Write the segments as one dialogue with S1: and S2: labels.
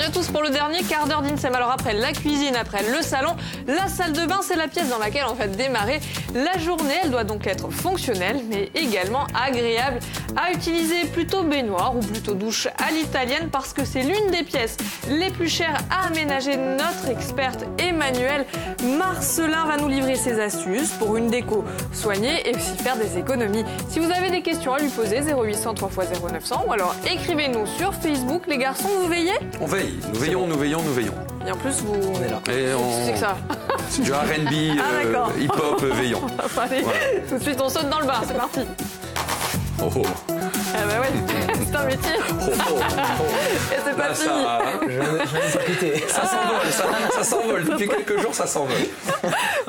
S1: Bienvenue à tous pour le dernier quart d'heure d'INSEM. Alors après la cuisine, après le salon, la salle de bain, c'est la pièce dans laquelle on va démarrer la journée. Elle doit donc être fonctionnelle, mais également agréable à utiliser. Plutôt baignoire ou plutôt douche à l'italienne, parce que c'est l'une des pièces les plus chères à aménager. Notre experte Emmanuelle Marcelin va nous livrer ses astuces pour une déco soignée et aussi faire des économies. Si vous avez des questions à lui poser, 0800 3 x 0900 ou alors écrivez-nous sur Facebook. Les garçons, vous veillez?
S2: On veille, nous veillons.
S1: Et en plus, vous...
S2: On est là.
S1: C'est que ça.
S2: C'est du R&B, hip-hop, veillant.
S1: Allez, voilà. Tout de suite, on saute dans le bain, c'est parti.
S2: Oh oh.
S1: Ah bah ouais, c'est un métier. Et c'est pas fini.
S2: Ça s'envole. Depuis quelques jours, ça s'envole.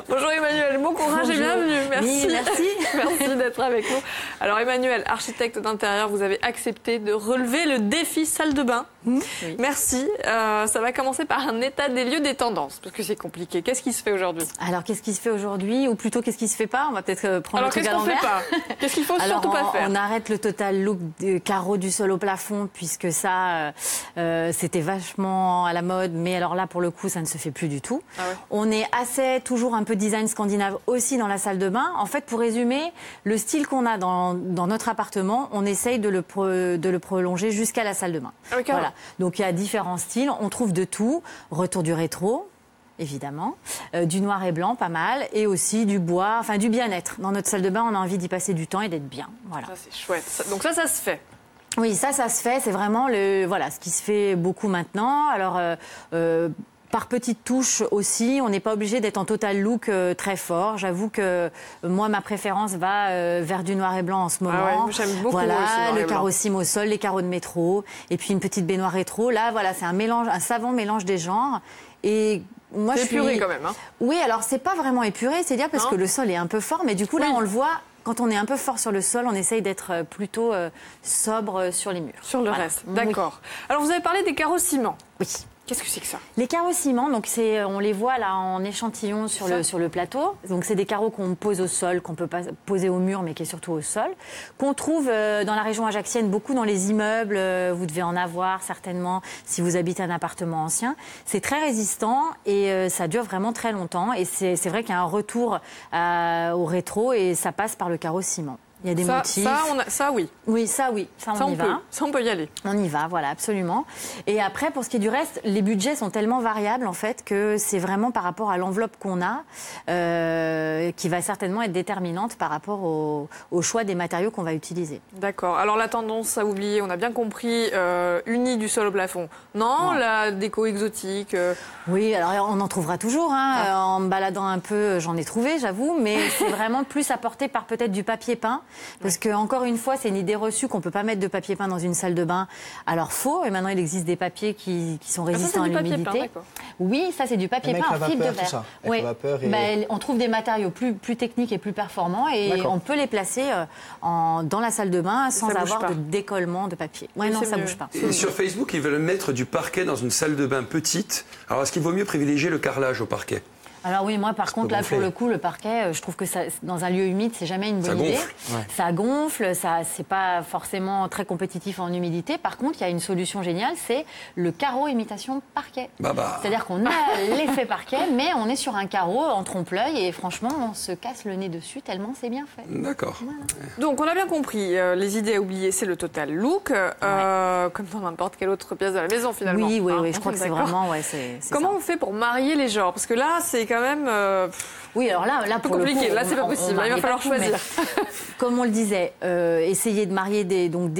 S1: Bonjour Emmanuelle, bon courage et bienvenue. Merci.
S3: Oui, merci.
S1: Merci d'être avec nous. Alors Emmanuelle, architecte d'intérieur, vous avez accepté de relever le défi salle de bain. Oui. Merci. Ça va commencer par un état des lieux des tendances, parce que c'est compliqué. Qu'est-ce qui se fait aujourd'hui?
S3: Alors, qu'est-ce qui se fait aujourd'hui? Ou plutôt, qu'est-ce qui se fait pas? On va peut-être prendre le truc à l'envers.
S1: Alors, qu'est-ce qu'on fait pas? Qu'est-ce qu'il faut surtout pas faire?
S3: On arrête le total look de carreaux du sol au plafond, puisque ça, c'était vachement à la mode. Mais alors là, pour le coup, ça ne se fait plus du tout. Ah ouais. On est assez toujours un peu design scandinave aussi dans la salle de bain. En fait, pour résumer, le style qu'on a dans notre appartement, on essaye de le prolonger jusqu'à la salle de bain. Ah oui, voilà. Donc il y a différents styles, on trouve de tout, retour du rétro, évidemment, du noir et blanc, pas mal, et aussi du bois, enfin du bien-être. Dans notre salle de bain, on a envie d'y passer du temps et d'être bien. Voilà.
S1: Ça c'est chouette. Donc ça se fait.
S3: Oui, ça se fait, c'est vraiment ce qui se fait beaucoup maintenant. Alors, par petites touches aussi, on n'est pas obligé d'être en total look très fort. J'avoue que moi, ma préférence va vers du noir et blanc en ce moment.
S1: Ah ouais, j'aime beaucoup
S3: voilà,
S1: aussi,
S3: le carreau cime au sol, les carreaux de métro, et puis une petite baignoire rétro. Là, voilà, c'est un savant mélange des genres. Et moi,
S1: c'est épuré quand même. Hein.
S3: Oui, alors c'est pas vraiment épuré, c'est dire parce que le sol est un peu fort, mais du coup là, on le voit. Quand on est un peu fort sur le sol, on essaye d'être plutôt sobre sur les murs.
S1: Sur le reste, d'accord. Oui. Alors, vous avez parlé des carreaux ciment.
S3: Oui.
S1: Qu'est-ce que c'est que ça?
S3: Les carreaux ciment, donc on les voit là en échantillon sur le plateau. Donc c'est des carreaux qu'on pose au sol, qu'on peut pas poser au mur, mais qui est surtout au sol, qu'on trouve dans la région ajaxienne beaucoup dans les immeubles. Vous devez en avoir certainement si vous habitez un appartement ancien. C'est très résistant et ça dure vraiment très longtemps. Et c'est vrai qu'il y a un retour au rétro et ça passe par le carreau ciment. Il y a des motifs.
S1: Ça, oui.
S3: Oui, ça, oui. Ça, on y va.
S1: Ça, on peut y aller.
S3: On y va, voilà, absolument. Et après, pour ce qui est du reste, les budgets sont tellement variables, en fait, que c'est vraiment par rapport à l'enveloppe qu'on a qui va certainement être déterminante par rapport au choix des matériaux qu'on va utiliser.
S1: D'accord. Alors, la tendance à oublier, on a bien compris, unie du sol au plafond. Non. La déco exotique
S3: Oui, alors on en trouvera toujours. Hein. En me baladant un peu, j'en ai trouvé, j'avoue. Mais c'est vraiment plus apporté par peut-être du papier peint. Parce que encore une fois, c'est une idée reçue qu'on peut pas mettre de papier peint dans une salle de bain. Alors faux. Et maintenant, il existe des papiers qui sont résistants à l'humidité. Oui, ça c'est du papier peint en fibre de verre. Oui. On trouve des matériaux plus techniques et plus performants et on peut les placer dans la salle de bain sans avoir de décollement de papier. Ouais, non, ça bouge pas.
S2: Et sur Facebook, ils veulent mettre du parquet dans une salle de bain petite. Alors, est-ce qu'il vaut mieux privilégier le carrelage au parquet?
S3: Alors oui, moi par contre, là pour le coup, le parquet, je trouve que ça, dans un lieu humide, c'est jamais une bonne idée. Ça gonfle, c'est pas forcément très compétitif en humidité. Par contre, il y a une solution géniale, c'est le carreau imitation parquet. C'est-à-dire qu'on a l'effet parquet, mais on est sur un carreau en trompe-l'œil et franchement, on se casse le nez dessus tellement c'est bien fait.
S2: D'accord.
S1: Voilà. Donc on a bien compris, les idées à oublier, c'est le total look, comme dans n'importe quelle autre pièce de la maison finalement.
S3: Oui, je crois que c'est vraiment...
S1: Comment on fait pour marier les genres? Parce que là, c'est quand même...
S3: Oui, alors là pour
S1: compliqué.
S3: Le coup,
S1: là, c'est pas possible. Il va falloir choisir.
S3: Comme on le disait, essayer de marier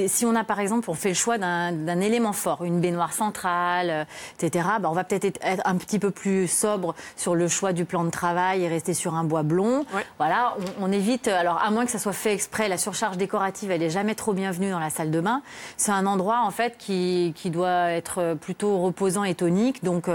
S3: si on a par exemple, on fait le choix d'un élément fort, une baignoire centrale, etc. On va peut-être être un petit peu plus sobre sur le choix du plan de travail et rester sur un bois blond. Ouais. Voilà, on évite. Alors à moins que ça soit fait exprès, la surcharge décorative, elle est jamais trop bienvenue dans la salle de bain. C'est un endroit en fait qui doit être plutôt reposant et tonique, donc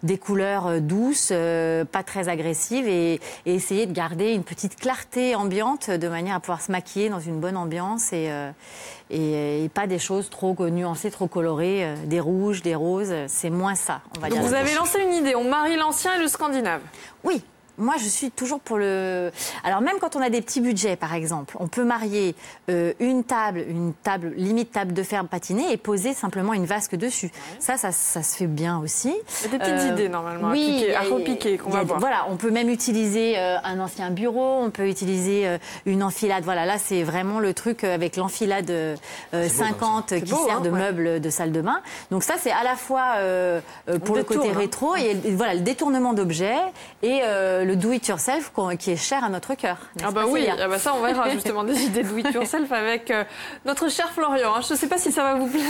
S3: des couleurs douces, pas très agressives et essayer de garder une petite clarté ambiante de manière à pouvoir se maquiller dans une bonne ambiance et pas des choses trop nuancées, trop colorées, des rouges, des roses, c'est moins ça, on va dire.
S1: Vous avez lancé une idée, on marie l'ancien et le scandinave.
S3: Oui. moi, je suis toujours pour le... Alors, même quand on a des petits budgets, par exemple, on peut marier une table, limite table de fer patinée et poser simplement une vasque dessus. Ça se fait bien aussi.
S1: Il y a des petites idées, normalement, à repiquer, qu'on va voir.
S3: Voilà, on peut même utiliser un ancien bureau, on peut utiliser une enfilade. Voilà, là, c'est vraiment le truc avec l'enfilade 50 qui sert de meuble de salle de bain. Donc ça, c'est à la fois pour le côté rétro et voilà, le détournement d'objets et le do-it-yourself qui est cher à notre cœur.
S1: Ah bah oui, ça on verra justement des idées do-it-yourself avec notre cher Florian. Je ne sais pas si ça va vous plaire.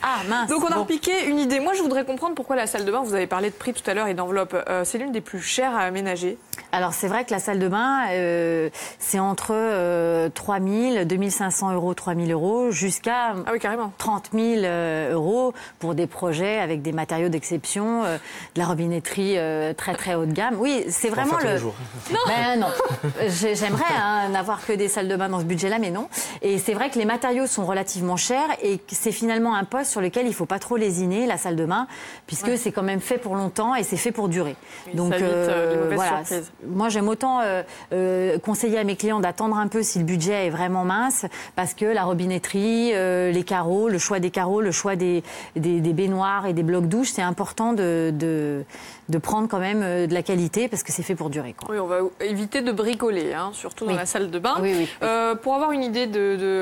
S3: Ah mince.
S1: Donc on a repiqué une idée. Moi je voudrais comprendre pourquoi la salle de bain, vous avez parlé de prix tout à l'heure et d'enveloppe, c'est l'une des plus chères à aménager.
S3: Alors c'est vrai que la salle de bain, c'est entre 3 000, 2 500 euros, 3 000 euros jusqu'à 30 000 euros pour des projets avec des matériaux d'exception, de la robinetterie très très haut de gamme. Oui, c'est vraiment le... Non. Ben non, j'aimerais n'avoir que des salles de bain dans ce budget-là, mais non. Et c'est vrai que les matériaux sont relativement chers et c'est finalement un poste sur lequel il ne faut pas trop lésiner, la salle de bain, puisque c'est quand même fait pour longtemps et c'est fait pour durer.
S1: Oui, donc ça évite les mauvaises surprises.
S3: Moi, j'aime autant conseiller à mes clients d'attendre un peu si le budget est vraiment mince, parce que la robinetterie, les carreaux, le choix des carreaux, le choix des baignoires et des blocs douches, c'est important de prendre quand même de la qualité parce que c'est fait pour durer.
S1: Oui, on va éviter de bricoler, surtout dans la salle de bain.
S3: Oui.
S1: Pour avoir une idée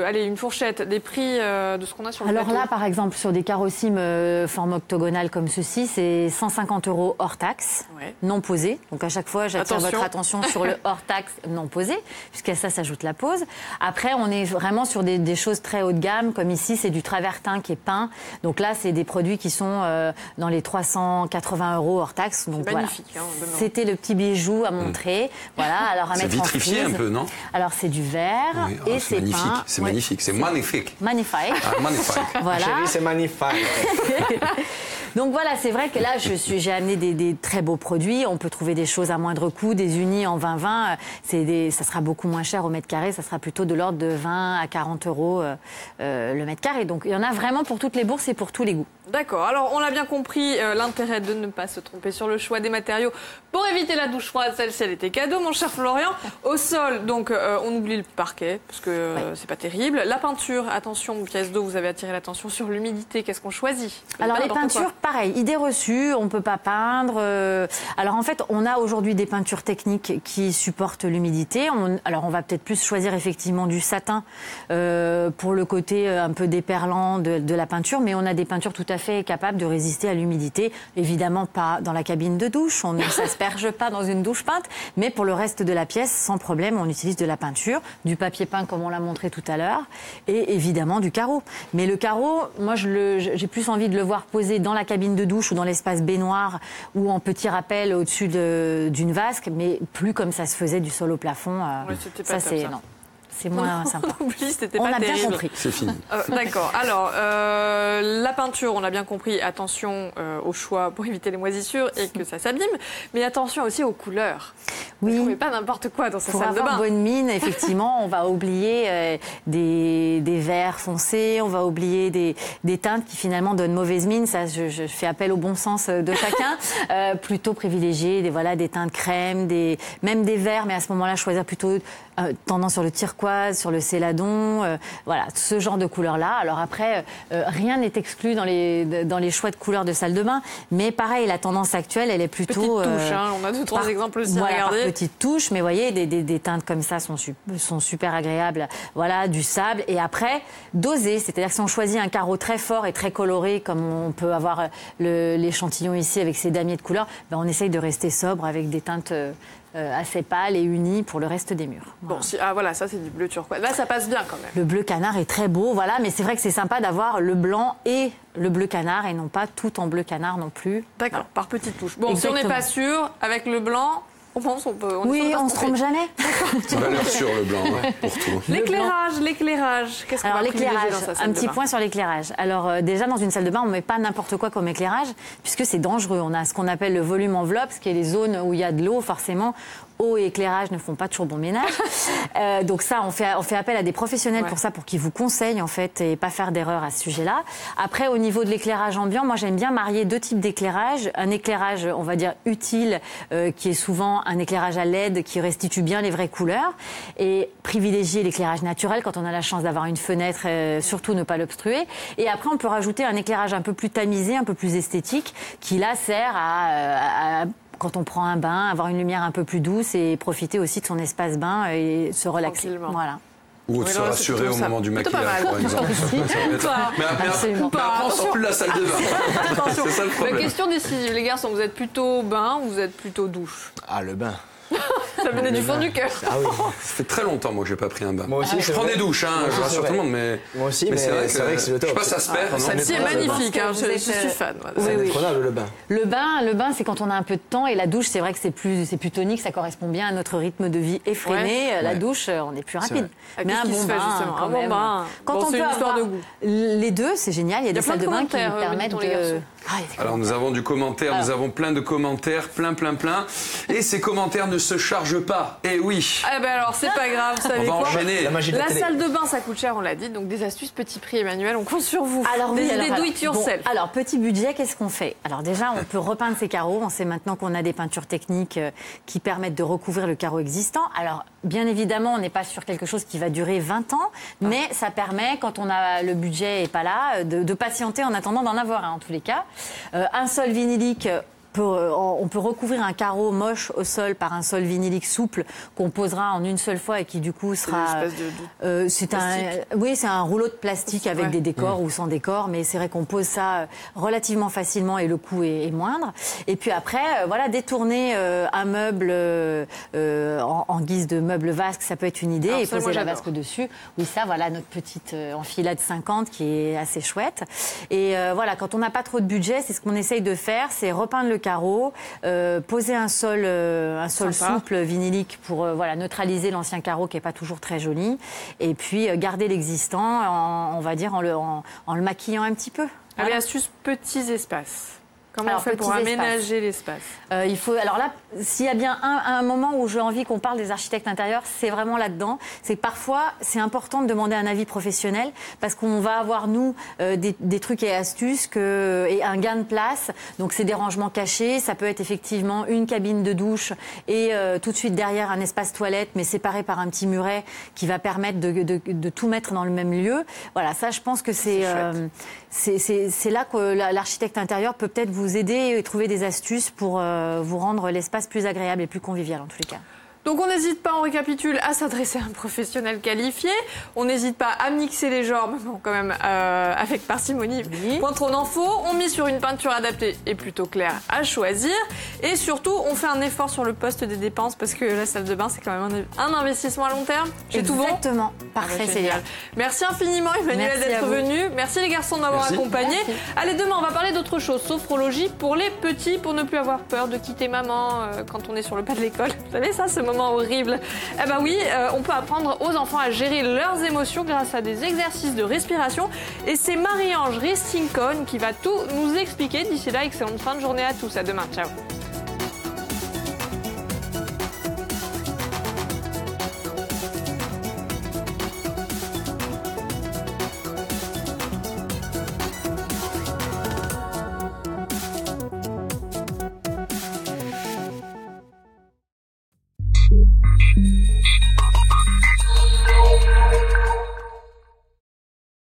S1: allez, une fourchette des prix de ce qu'on a sur le plateau.
S3: Alors là, par exemple, sur des carrossimes forme octogonale comme ceci, c'est 150 euros hors taxe, non posé. Donc à chaque fois, j'attire votre attention sur le hors taxe non posé, puisqu'à ça s'ajoute la pose. Après, on est vraiment sur des choses très haut de gamme, comme ici, c'est du travertin qui est peint. Donc là, c'est des produits qui sont dans les 380 euros hors taxe. Donc
S1: magnifique.
S3: Voilà. C'était le petit bijou à montrer. Voilà, alors à mettre en prise.
S2: C'est vitrifié un peu, non?
S3: Alors c'est du verre et c'est peint.
S2: C'est magnifique, c'est magnifique.
S3: Magnifique.
S2: Magnifique.
S3: Voilà.
S4: Chérie, c'est magnifique.
S3: Donc voilà, c'est vrai que là, j'ai amené des très beaux produits. On peut trouver des choses à moindre coût, des unis en 20-20. Ça sera beaucoup moins cher au mètre carré. Ça sera plutôt de l'ordre de 20 à 40 euros le mètre carré. Donc il y en a vraiment pour toutes les bourses et pour tous les goûts.
S1: D'accord. Alors on a bien compris l'intérêt de ne pas se tromper sur le choix des matériaux pour éviter la douche froide. Celle-ci, elle était cadeau, mon cher Florian. Au sol, donc on oublie le parquet parce que c'est pas terrible. La peinture, attention, pièce d'eau, vous avez attiré l'attention sur l'humidité. Qu'est-ce qu'on choisit?
S3: Alors les peintures, pareil, idée reçue, on peut pas peindre. Alors en fait, on a aujourd'hui des peintures techniques qui supportent l'humidité. Alors on va peut-être plus choisir effectivement du satin pour le côté un peu déperlant de la peinture, mais on a des peintures tout à fait capables de résister à l'humidité. Évidemment pas dans la cabine de douche, on ne s'asperge pas dans une douche peinte, mais pour le reste de la pièce, sans problème, on utilise de la peinture, du papier peint comme on l'a montré tout à l'heure, et évidemment du carreau. Mais le carreau, moi j'ai plus envie de le voir posé dans la cabine de douche ou dans l'espace baignoire ou en petit rappel au-dessus d'une vasque, mais plus comme ça se faisait du sol au plafond.
S1: Ça c'est
S3: non. C'est moins sympa.
S1: On
S3: a bien compris.
S2: C'est fini.
S1: D'accord. Alors, la peinture, on a bien compris. Attention au choix pour éviter les moisissures et que ça s'abîme. Mais attention aussi aux couleurs.
S3: Oui.
S1: On ne met pas n'importe quoi dans sa
S3: pour
S1: salle de bain.
S3: Pour avoir bonne mine, effectivement, on va oublier des verts foncés, on va oublier des teintes qui finalement donnent mauvaise mine. Ça, je fais appel au bon sens de chacun. Plutôt privilégier des teintes crème, même des verts, mais à ce moment-là, choisir plutôt tendance sur le turquoise, sur le céladon, voilà, ce genre de couleurs-là. Alors après, rien n'est exclu dans les choix de couleurs de salle de bain, mais pareil, la tendance actuelle, elle est plutôt...
S1: Petite touche, on a 2-3 exemples aussi à regarder.
S3: Petite touche, mais vous voyez, des teintes comme ça sont super agréables. Voilà, du sable. Et après, doser, c'est-à-dire que si on choisit un carreau très fort et très coloré, comme on peut avoir l'échantillon ici avec ses damiers de couleurs, on essaye de rester sobre avec des teintes... assez pâle et uni pour le reste des murs.
S1: Voilà. Bon, voilà, ça c'est du bleu turquoise. Là, ça passe bien quand même.
S3: Le bleu canard est très beau, voilà, mais c'est vrai que c'est sympa d'avoir le blanc et le bleu canard et non pas tout en bleu canard non plus.
S1: D'accord,
S3: voilà.
S1: Par petites touches. Bon,
S3: exactement.
S1: Si on n'est pas sûr, avec le blanc... On
S3: se trompe jamais.
S2: Valeur sur le blanc, pour tout.
S1: L'éclairage. Qu'est-ce qu'on va privilégier dans sa salle de bain ?
S3: Un petit point sur l'éclairage. Alors déjà, dans une salle de bain, on ne met pas n'importe quoi comme éclairage, puisque c'est dangereux. On a ce qu'on appelle le volume enveloppe, ce qui est les zones où il y a de l'eau, forcément. Eau et éclairage ne font pas toujours bon ménage. Donc ça, on fait appel à des professionnels pour ça, pour qu'ils vous conseillent en fait et pas faire d'erreur à ce sujet-là. Après, au niveau de l'éclairage ambiant, moi j'aime bien marier deux types d'éclairage. Un éclairage, on va dire utile, qui est souvent un éclairage à LED qui restitue bien les vraies couleurs et privilégier l'éclairage naturel quand on a la chance d'avoir une fenêtre, surtout ne pas l'obstruer. Et après, on peut rajouter un éclairage un peu plus tamisé, un peu plus esthétique, qui là sert à quand on prend un bain, avoir une lumière un peu plus douce et profiter aussi de son espace bain et se relaxer. Voilà.
S2: Ou de se rassurer au moment du maquillage, par exemple. Mais après, on sort plus de la salle de bain.
S1: Attention.
S2: C'est ça le problème.
S1: La question décisive, les garçons, vous êtes plutôt bain ou vous êtes plutôt douche?
S4: Ah, le bain.
S1: Ça venait du fond du cœur.
S4: Ah oui.
S2: Ça fait très longtemps, moi, que j'ai pas pris un bain.
S4: Moi aussi,
S2: je prends des douches, je rassure tout le monde, mais.
S4: Moi aussi, mais c'est vrai que c'est le top.
S2: Je sais pas, ça se perd.
S1: Celle-ci est magnifique, je suis fan.
S4: C'est indétrônable, le bain.
S3: Le bain, c'est quand on a un peu de temps, et la douche, c'est vrai que c'est plus tonique, ça correspond bien à notre rythme de vie effréné. La douche, on est plus rapide.
S1: Mais un bon bain,
S3: quand même. Quand on peut avoir les deux, c'est génial. Il y a des salles de bain qui permettent de.
S2: Alors nous avons du commentaire, nous avons plein de commentaires, plein. Et ces commentaires ne se chargent pas. Eh oui.
S1: Eh ben alors c'est pas grave, vous savez
S2: quoi. On va
S1: quoi
S2: enchaîner.
S1: La salle de bain ça coûte cher, on l'a dit, donc des astuces petit prix, Emmanuel, on compte sur vous.
S3: Alors
S1: des idées do it yourself.
S3: Bon, alors petit budget, qu'est-ce qu'on fait? Alors déjà on peut repeindre ses carreaux. On sait maintenant qu'on a des peintures techniques qui permettent de recouvrir le carreau existant. Alors bien évidemment on n'est pas sur quelque chose qui va durer 20 ans, mais ça permet quand on a le budget est pas là de patienter en attendant d'en avoir en tous les cas. Un sol vinylique. On peut recouvrir un carreau moche au sol par un sol vinylique souple qu'on posera en une seule fois et qui du coup sera. C'est un rouleau de plastique avec des décors ou sans décors, mais c'est vrai qu'on pose ça relativement facilement et le coût est moindre. Et puis après, détourner un meuble en guise de meuble vasque, ça peut être une idée.
S1: Alors,
S3: et poser la vasque dessus. Oui, ça, voilà notre petite enfilade 50 qui est assez chouette. Et voilà, quand on n'a pas trop de budget, c'est ce qu'on essaye de faire, c'est repeindre le carreau, poser un sol souple vinylique pour neutraliser l'ancien carreau qui n'est pas toujours très joli, et puis garder l'existant, on va dire en le maquillant un petit peu.
S1: Allez, astuce petits espaces. Comment on fait pour aménager l'espace?
S3: Il faut. Alors là, s'il y a bien un moment où j'ai envie qu'on parle des architectes intérieurs, c'est vraiment là-dedans. C'est que parfois, c'est important de demander un avis professionnel parce qu'on va avoir nous des trucs et astuces et un gain de place. Donc c'est des rangements cachés. Ça peut être effectivement une cabine de douche et tout de suite derrière un espace toilette, mais séparé par un petit muret qui va permettre de tout mettre dans le même lieu. Voilà, ça, je pense que c'est là que l'architecte intérieur peut peut-être vous aider et trouver des astuces pour vous rendre l'espace plus agréable et plus convivial en tous les cas.
S1: Donc on n'hésite pas, on récapitule, à s'adresser à un professionnel qualifié. On n'hésite pas à mixer les genres, mais bon, quand même avec parcimonie. Oui. Point trop d'en faut. On mise sur une peinture adaptée et plutôt claire à choisir. Et surtout, on fait un effort sur le poste des dépenses parce que la salle de bain, c'est quand même un investissement à long terme. J'ai tout bon.
S3: Exactement. Parfait, c'est génial.
S1: Merci infiniment, Emmanuel, d'être venu. Merci les garçons de m'avoir accompagné. Merci. Allez, demain, on va parler d'autre chose, sophrologie pour les petits, pour ne plus avoir peur de quitter maman quand on est sur le pas de l'école. Vous savez ça, ce moment horrible. Eh ben oui, on peut apprendre aux enfants à gérer leurs émotions grâce à des exercices de respiration. Et c'est Marie-Ange Ristincon qui va tout nous expliquer. D'ici là, excellente fin de journée à tous. À demain. Ciao.